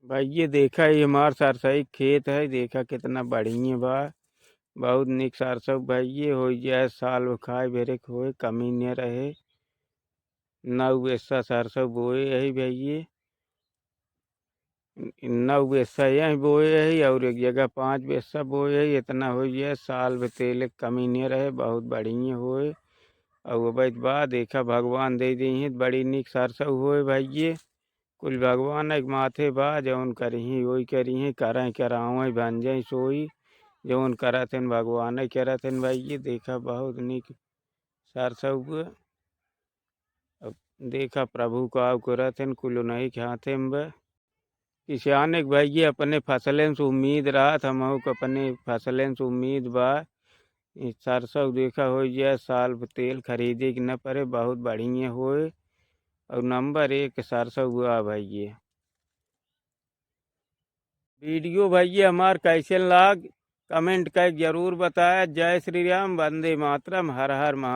भाई ये देखा ये हमार सरसई खेत है, देखा कितना बढ़िया बा। बहुत निक सरसों भाई ये हो जाए साल में खाए बेरे होए कमी न रहे। 9 बेसा सरसों बोए यही भाई ये 9 बेसा यही बोए यही और एक जगह 5 बेसा बोए यही। इतना हो जाए साल में तेल की कमी न रहे, बहुत बढ़िया होए। और वो बात बा देखा भगवान दे दी है बड़ी निक सरसों होए भाई ये। कुल भगवान एक माथे बा जौन करही वही करी करें करावें बन जाए सोई। जौन करत हन भगवान करत हन भाई ये देखा बहुत निक सरसों हुए। अब देखा प्रभु का करत हन कुल नहीं खाते बा। किसान एक भाई ये अपने फसलें से उम्मीद रहा था, हमहू को अपने फसलें से उम्मीद बा। ई सरसों देखा हो जाए साल भर तेल खरीदे कि न पड़े, बहुत बढ़िया होए। और नंबर 1 सरसों हुआ भाई ये। वीडियो भाई ये हमार कैसे लाग कमेंट कर जरूर बताया। जय श्री राम, वंदे मातरम, हर हर महा।